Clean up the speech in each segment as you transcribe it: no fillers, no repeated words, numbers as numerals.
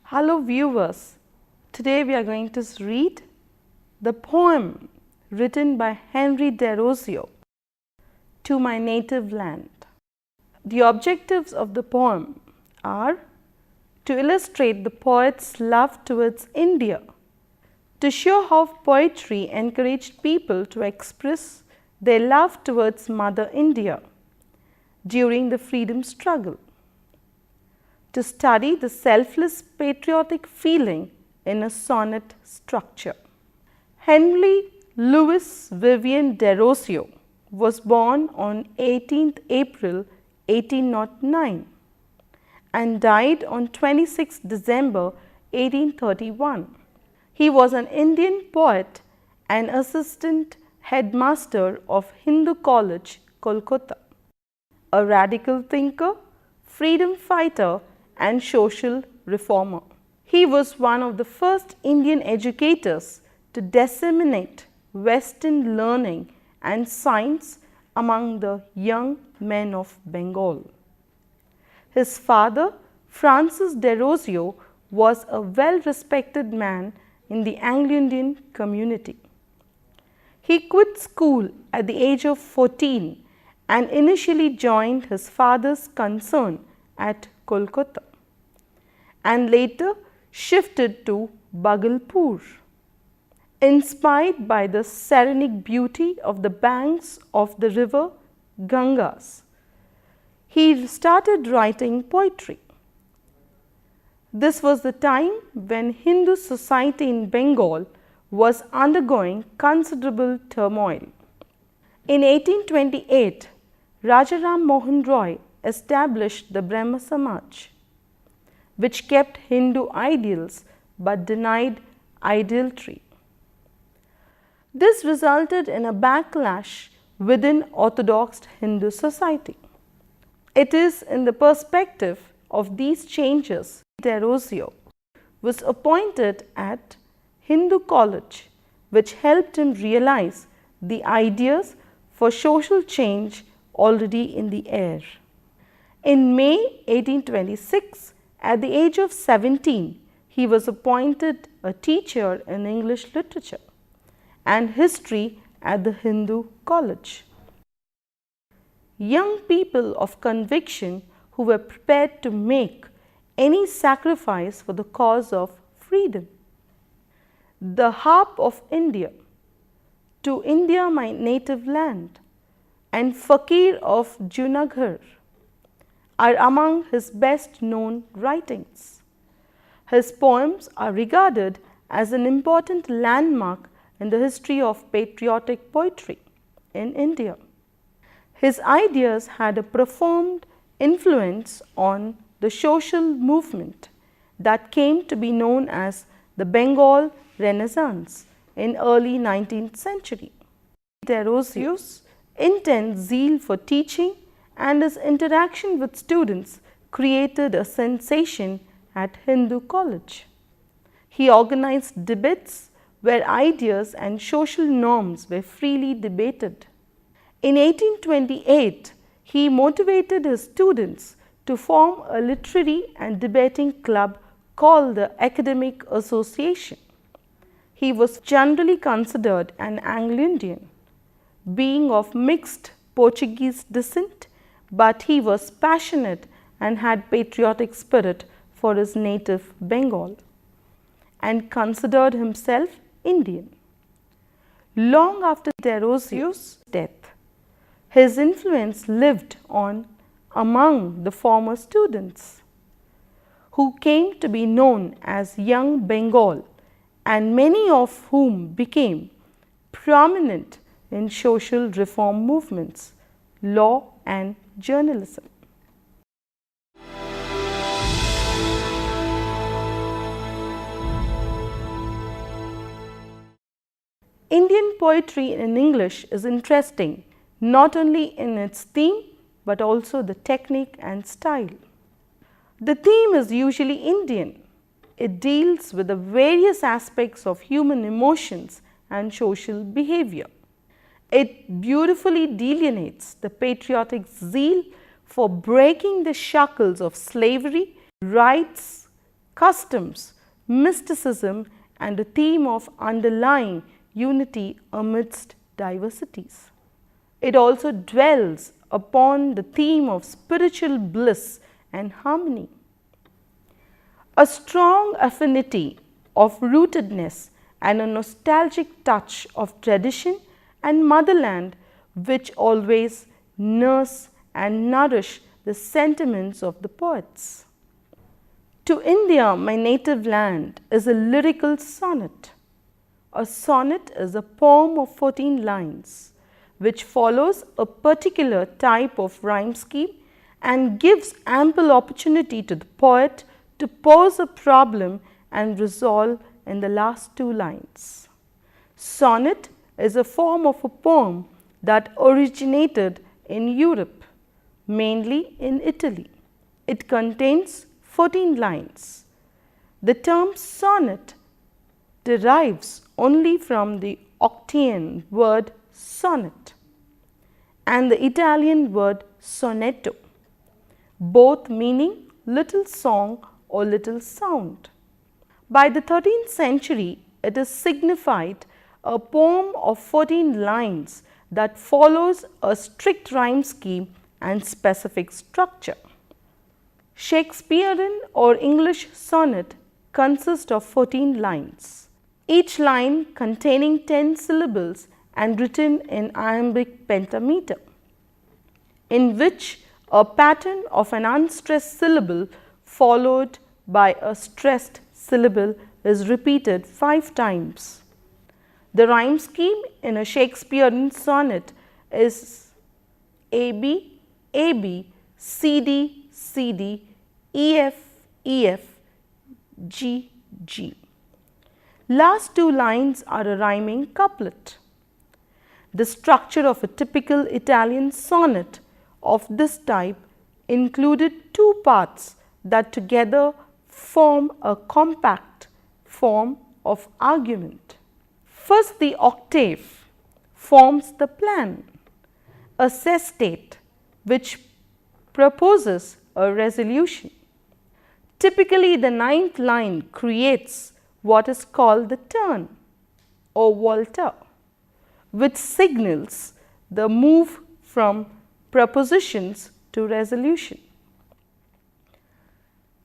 Hello viewers, today we are going to read the poem written by Henry Derozio, To My Native Land. The objectives of the poem are to illustrate the poet's love towards India, to show how poetry encouraged people to express their love towards Mother India during the freedom struggle, to study the selfless patriotic feeling in a sonnet structure. Henry Louis Vivian Derozio was born on 18th April 1809 and died on 26 December 1831. He was an Indian poet and assistant headmaster of Hindu College, Kolkata, a radical thinker, freedom fighter and social reformer. He was one of the first Indian educators to disseminate Western learning and science among the young men of Bengal. His father, Francis Derozio, was a well-respected man in the Anglo-Indian community. He quit school at the age of 14 and initially joined his father's concern at Kolkata and later shifted to Bhagalpur. Inspired by the serenic beauty of the banks of the river Ganges, he started writing poetry. This was the time when Hindu society in Bengal was undergoing considerable turmoil. In 1828, Rajaram Mohan Roy established the Brahma Samaj, which kept Hindu ideals but denied idolatry. This resulted in a backlash within Orthodox Hindu society. It is in the perspective of these changes Derozio was appointed at Hindu College, which helped him realize the ideas for social change already in the air. In May 1826, at the age of 17, he was appointed a teacher in English literature and history at the Hindu College. Young people of conviction who were prepared to make any sacrifice for the cause of freedom. The Harp of India, To India My Native Land, and Fakir of Junagadh are among his best known writings. His poems are regarded as an important landmark in the history of patriotic poetry in India. His ideas had a profound influence on the social movement that came to be known as the Bengal Renaissance in early 19th century. Derozio's intense zeal for teaching and his interaction with students created a sensation at Hindu College. He organized debates where ideas and social norms were freely debated. In 1828, he motivated his students to form a literary and debating club called the Academic Association. He was generally considered an Anglo-Indian, being of mixed Portuguese descent, but he was passionate and had patriotic spirit for his native Bengal and considered himself Indian. Long after Derozio's death, his influence lived on among the former students, who came to be known as Young Bengal and many of whom became prominent in social reform movements, law and journalism. Indian poetry in English is interesting not only in its theme but also the technique and style. The theme is usually Indian. It deals with the various aspects of human emotions and social behavior. It beautifully delineates the patriotic zeal for breaking the shackles of slavery, rights, customs, mysticism, and a theme of underlying unity amidst diversities. It also dwells upon the theme of spiritual bliss and harmony. A strong affinity of rootedness and a nostalgic touch of tradition and motherland which always nurse and nourish the sentiments of the poets. To India, my native land, is a lyrical sonnet. A sonnet is a poem of 14 lines which follows a particular type of rhyme scheme and gives ample opportunity to the poet to pose a problem and resolve in the last 2 lines. Sonnet is a form of a poem that originated in Europe, mainly in Italy. It contains 14 lines. The term sonnet derives only from the Occitan word sonnet and the Italian word sonetto, both meaning little song or little sound. By the 13th century, it is signified a poem of 14 lines that follows a strict rhyme scheme and specific structure. Shakespearean or English sonnet consists of 14 lines, each line containing 10 syllables and written in iambic pentameter, in which a pattern of an unstressed syllable followed by a stressed syllable is repeated 5 times. The rhyme scheme in a Shakespearean sonnet is AB, AB, CD, CD, EF, EF, G, G. Last 2 lines are a rhyming couplet. The structure of a typical Italian sonnet of this type included 2 parts that together form a compact form of argument. First, the octave forms the plan, a sestate which proposes a resolution. Typically, the 9th line creates what is called the turn or volta, which signals the move from propositions to resolution.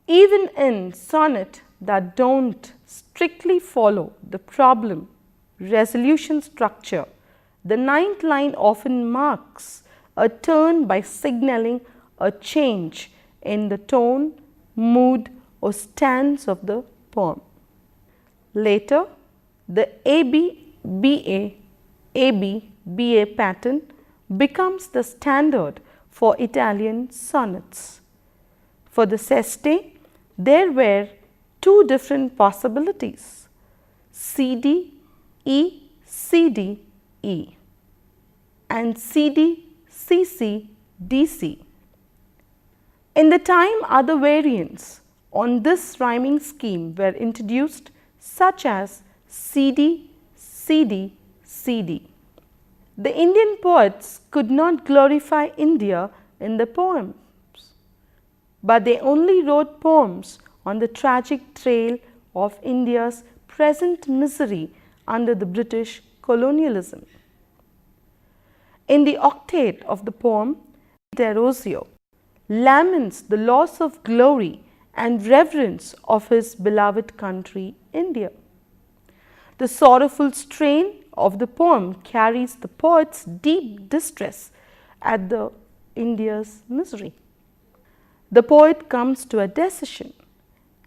Even in sonnet that do not strictly follow the problem resolution structure, the 9th line often marks a turn by signaling a change in the tone, mood or stance of the poem. Later, the AB, BA, AB, BA pattern becomes the standard for Italian sonnets. For the seste, there were 2 different possibilities, CD, E, CD, E and CD, CC, DC. In the time, other variants on this rhyming scheme were introduced, such as CD, CD, CD. The Indian poets could not glorify India in the poems, but they only wrote poems on the tragic trail of India's present misery under the British colonialism. In the octave of the poem, Derozio laments the loss of glory and reverence of his beloved country, India. The sorrowful strain of the poem carries the poet's deep distress at the India's misery. The poet comes to a decision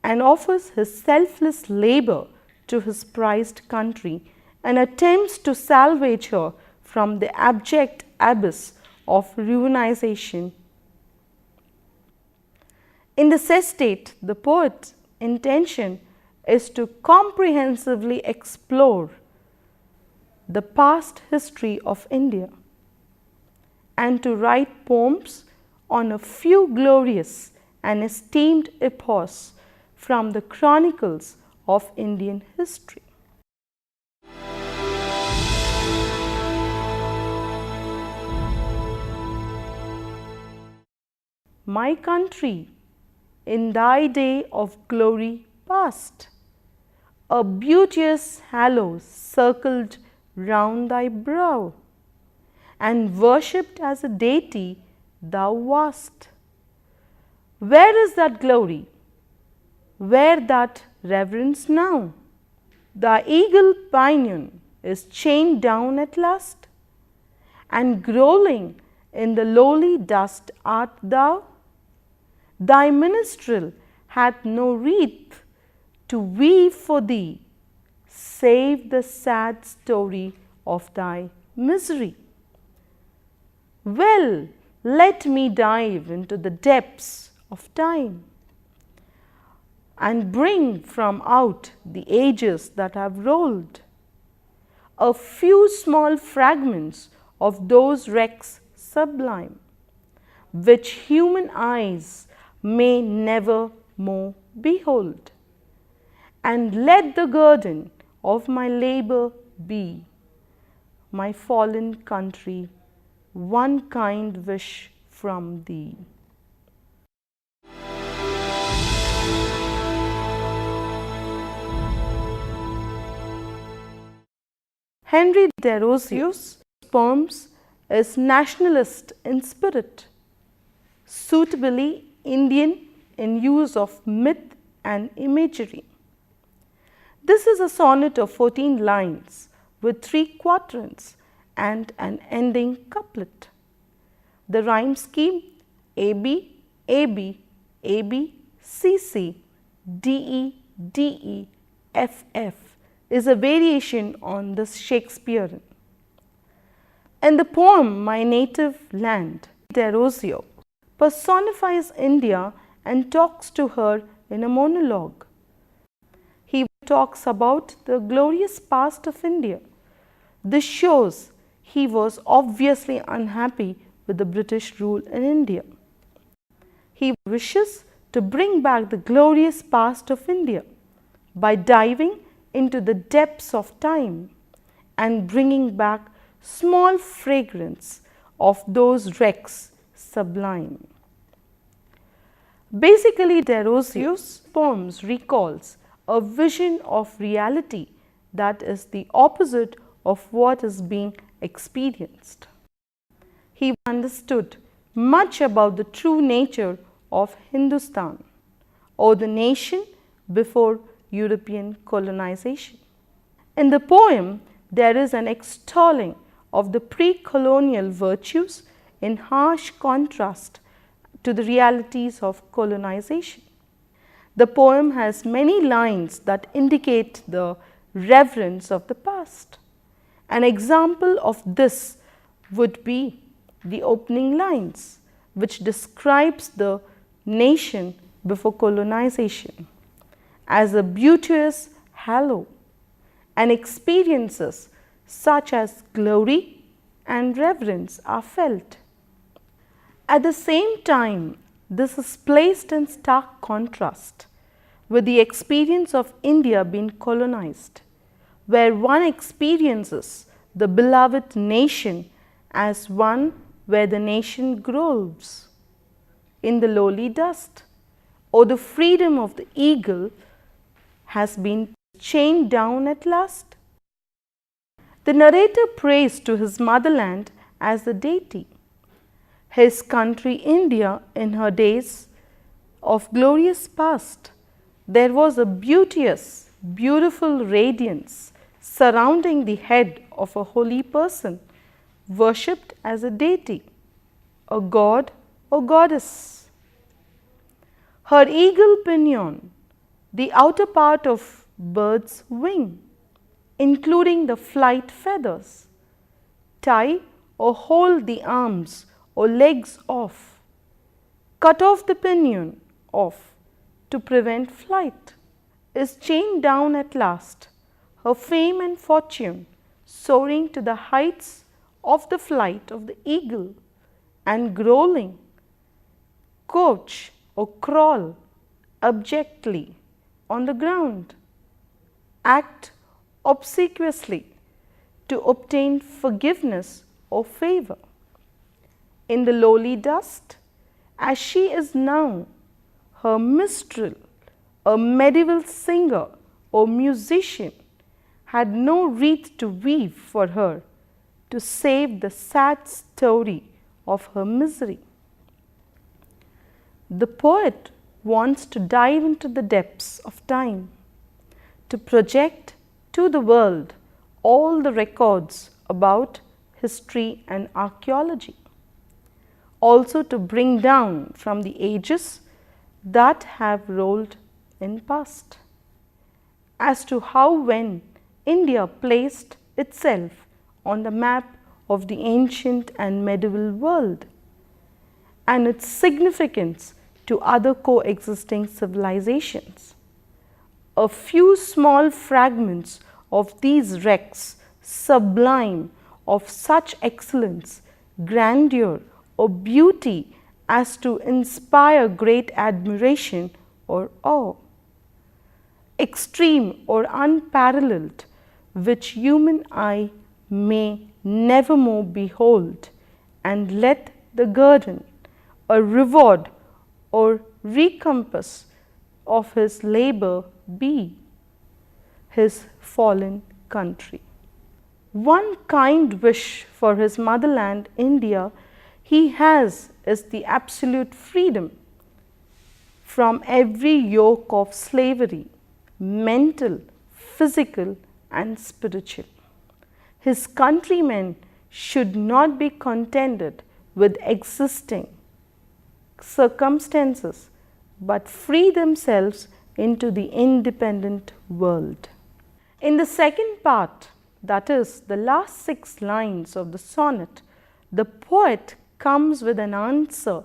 and offers his selfless labor to his prized country and attempts to salvage her from the abject abyss of ruinization. In the sestate, the poet's intention is to comprehensively explore the past history of India and to write poems on a few glorious and esteemed epochs from the chronicles of Indian history. My country, in thy day of glory past. A beauteous halo circled round thy brow, and worshipped as a deity thou wast. Where is that glory? Where that reverence now? Thy eagle pinion is chained down at last, and growling in the lowly dust art thou. Thy minstrel hath no wreath to weave for thee, save the sad story of thy misery. Well, let me dive into the depths of time and bring from out the ages that have rolled a few small fragments of those wrecks sublime, which human eyes may never more behold. And let the guerdon of my labor be, my fallen country, one kind wish from thee. Henry Derozio's poems is nationalist in spirit, suitably Indian in use of myth and imagery. This is a sonnet of 14 lines with 3 quatrains and an ending couplet. The rhyme scheme AB, AB, AB, CC, DE, DE, FF is a variation on the Shakespearean. In the poem My Native Land, Derozio personifies India and talks to her in a monologue. He talks about the glorious past of India. This shows he was obviously unhappy with the British rule in India. He wishes to bring back the glorious past of India by diving into the depths of time and bringing back small fragrance of those wrecks sublime. Basically, Derozio's poems recalls a vision of reality that is the opposite of what is being experienced. He understood much about the true nature of Hindustan, or the nation before European colonization. In the poem, there is an extolling of the pre-colonial virtues in harsh contrast to the realities of colonization. The poem has many lines that indicate the reverence of the past. An example of this would be the opening lines, which describes the nation before colonization as a beauteous halo, and experiences such as glory and reverence are felt. At the same time, this is placed in stark contrast with the experience of India being colonized, where one experiences the beloved nation as one where the nation groves in the lowly dust, or the freedom of the eagle has been chained down at last. The narrator prays to his motherland as the deity. His country India, in her days of glorious past, there was a beauteous, beautiful radiance surrounding the head of a holy person, worshipped as a deity, a god or goddess. Her eagle pinion, the outer part of bird's wing, including the flight feathers, tie or hold the arms or legs off, cut off the pinion off to prevent flight, is chained down at last, her fame and fortune soaring to the heights of the flight of the eagle, and growling, couch or crawl abjectly on the ground, act obsequiously to obtain forgiveness or favor. In the lowly dust, as she is now, her minstrel a medieval singer or musician, had no wreath to weave for her to save the sad story of her misery. The poet wants to dive into the depths of time, to project to the world all the records about history and archaeology, also to bring down from the ages that have rolled in past, as to how when India placed itself on the map of the ancient and medieval world, and its significance to other coexisting civilizations. A few small fragments of these wrecks, sublime, of such excellence, grandeur, or beauty as to inspire great admiration or awe, extreme or unparalleled, which human eye may nevermore behold, and let the guerdon, a reward or recompense of his labor be his fallen country. One kind wish for his motherland, India, he has is the absolute freedom from every yoke of slavery, mental, physical, and spiritual. His countrymen should not be contented with existing circumstances, but free themselves into the independent world. In the second part, that is, the last 6 lines of the sonnet, the poet comes with an answer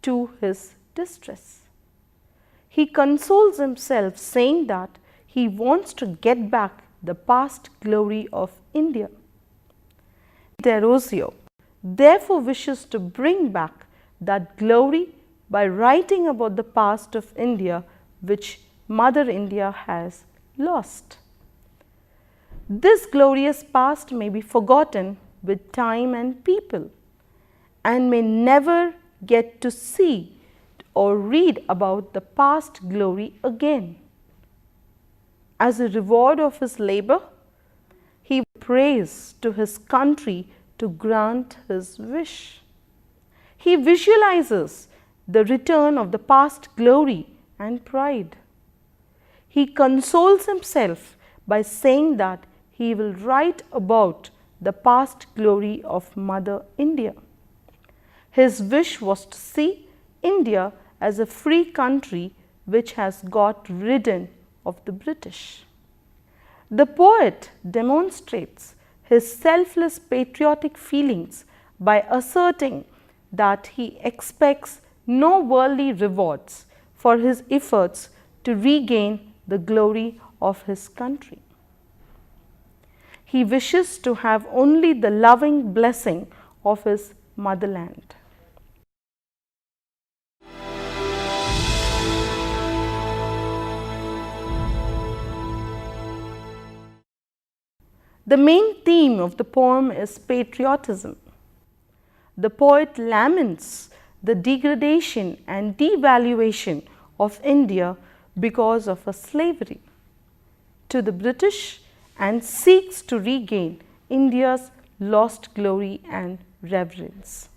to his distress. He consoles himself, saying that he wants to get back the past glory of India. Derozio therefore wishes to bring back that glory by writing about the past of India, which Mother India has lost. This glorious past may be forgotten with time and people, and may never get to see or read about the past glory again. As a reward of his labor, he prays to his country to grant his wish. He visualizes the return of the past glory and pride. He consoles himself by saying that he will write about the past glory of Mother India. His wish was to see India as a free country which has got rid of the British. The poet demonstrates his selfless patriotic feelings by asserting that he expects no worldly rewards for his efforts to regain the glory of his country. He wishes to have only the loving blessing of his motherland. The main theme of the poem is patriotism. The poet laments the degradation and devaluation of India because of her slavery to the British, and seeks to regain India's lost glory and reverence.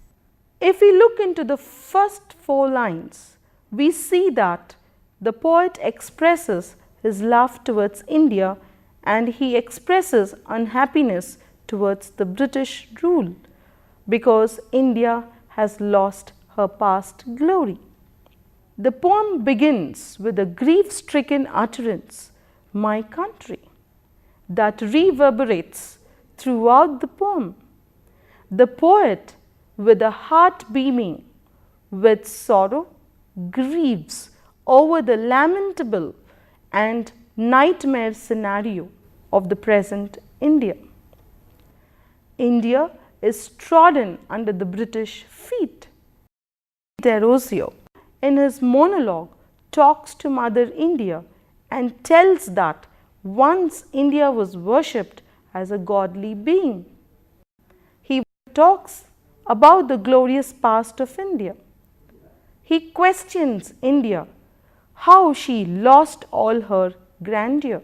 If we look into the first 4 lines, we see that the poet expresses his love towards India, and he expresses unhappiness towards the British rule because India has lost her past glory. The poem begins with a grief-stricken utterance, "My country," that reverberates throughout the poem. The poet, with a heart beaming with sorrow, grieves over the lamentable and nightmare scenario of the present India. India is trodden under the British feet. Derozio, in his monologue, talks to Mother India and tells that once India was worshipped as a godly being. He talks about the glorious past of India. He questions India, how she lost all her grandeur.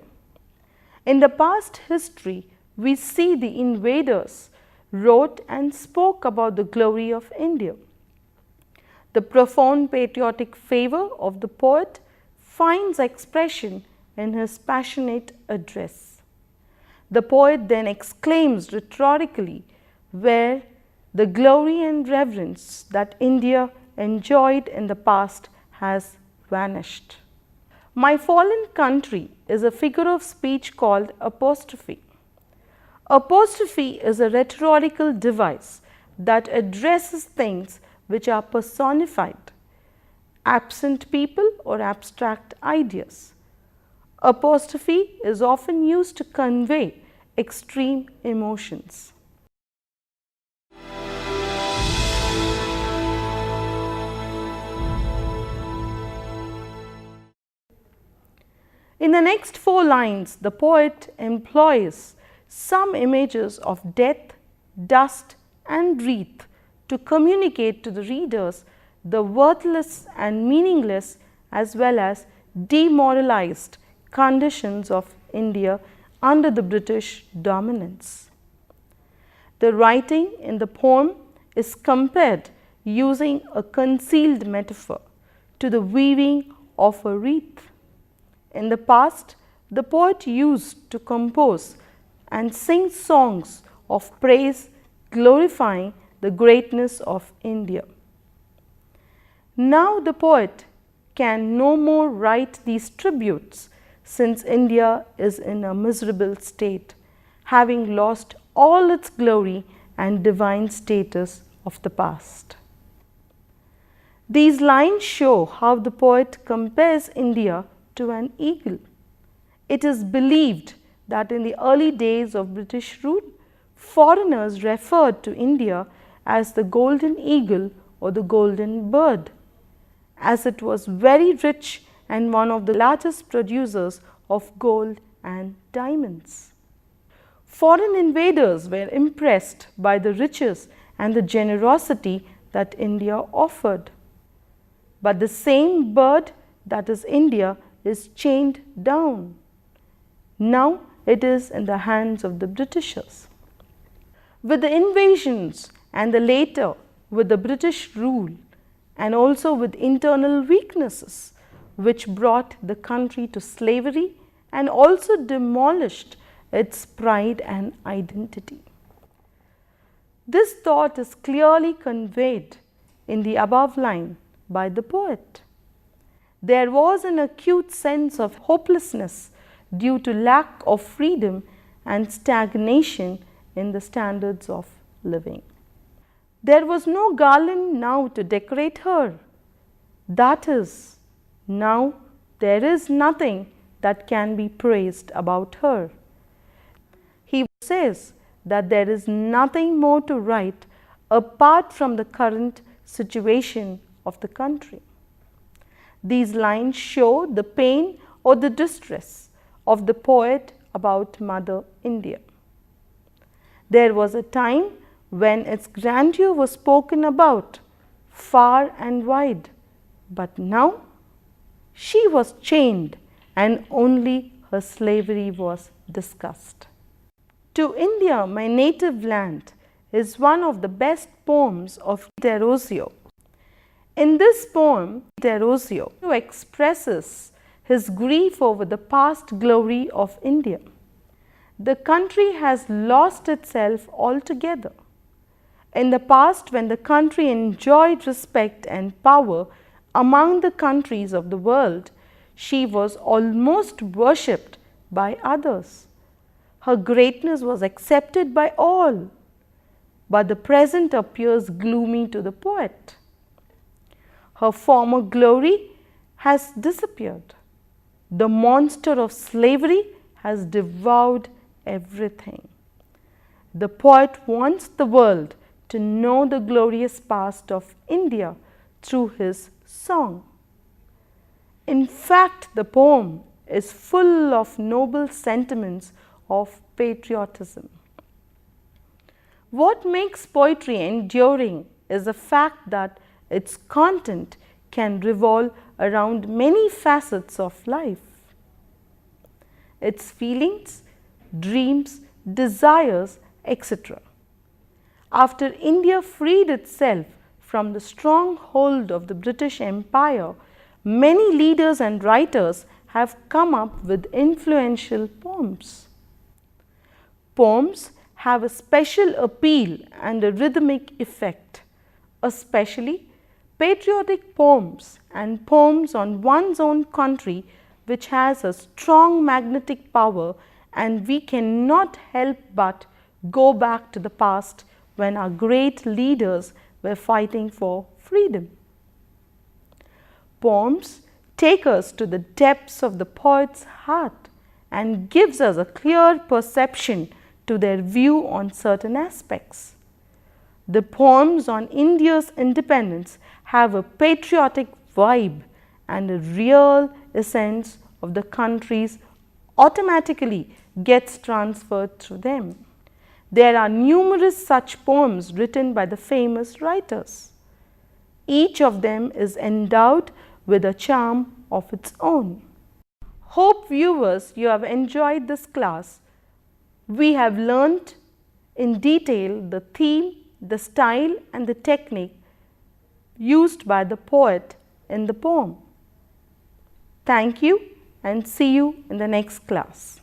In the past history, we see the invaders wrote and spoke about the glory of India. The profound patriotic fervor of the poet finds expression in his passionate address. The poet then exclaims rhetorically, where the glory and reverence that India enjoyed in the past has vanished. My fallen country is a figure of speech called apostrophe. Apostrophe is a rhetorical device that addresses things which are personified, absent people or abstract ideas. Apostrophe is often used to convey extreme emotions. In the next 4 lines, the poet employs some images of death, dust, and wreath to communicate to the readers the worthless and meaningless as well as demoralized conditions of India under the British dominance. The writing in the poem is compared using a concealed metaphor to the weaving of a wreath. In the past, the poet used to compose and sing songs of praise glorifying the greatness of India. Now the poet can no more write these tributes since India is in a miserable state, having lost all its glory and divine status of the past. These lines show how the poet compares India to an eagle. It is believed that in the early days of British rule, foreigners referred to India as the golden eagle or the golden bird, as it was very rich and one of the largest producers of gold and diamonds. Foreign invaders were impressed by the riches and the generosity that India offered. But the same bird that is India is chained down. Now it is in the hands of the Britishers. With the invasions and the later with the British rule and also with internal weaknesses which brought the country to slavery and also demolished its pride and identity. This thought is clearly conveyed in the above line by the poet. There was an acute sense of hopelessness due to lack of freedom and stagnation in the standards of living. There was no garland now to decorate her. That is, now there is nothing that can be praised about her. He says that there is nothing more to write apart from the current situation of the country. These lines show the pain or the distress of the poet about Mother India. There was a time when its grandeur was spoken about far and wide, but now she was chained and only her slavery was discussed. To India, my native land, is one of the best poems of Derozio. In this poem, Derozio expresses his grief over the past glory of India. The country has lost itself altogether. In the past, when the country enjoyed respect and power among the countries of the world, she was almost worshipped by others. Her greatness was accepted by all, but the present appears gloomy to the poet. Her former glory has disappeared. The monster of slavery has devoured everything. The poet wants the world to know the glorious past of India through his song. In fact, the poem is full of noble sentiments of patriotism. What makes poetry enduring is the fact that its content can revolve around many facets of life. Its feelings, dreams, desires, etc. After India freed itself from the stronghold of the British Empire, many leaders and writers have come up with influential poems. Poems have a special appeal and a rhythmic effect, especially patriotic poems and poems on one's own country, which has a strong magnetic power, and we cannot help but go back to the past when our great leaders were fighting for freedom. Poems take us to the depths of the poet's heart and gives us a clear perception to their view on certain aspects. The poems on India's independence have a patriotic vibe, and a real essence of the country's automatically gets transferred through them. There are numerous such poems written by the famous writers. Each of them is endowed with a charm of its own. Hope viewers, you have enjoyed this class. We have learnt in detail the theme, the style and the technique used by the poet in the poem. Thank you and see you in the next class.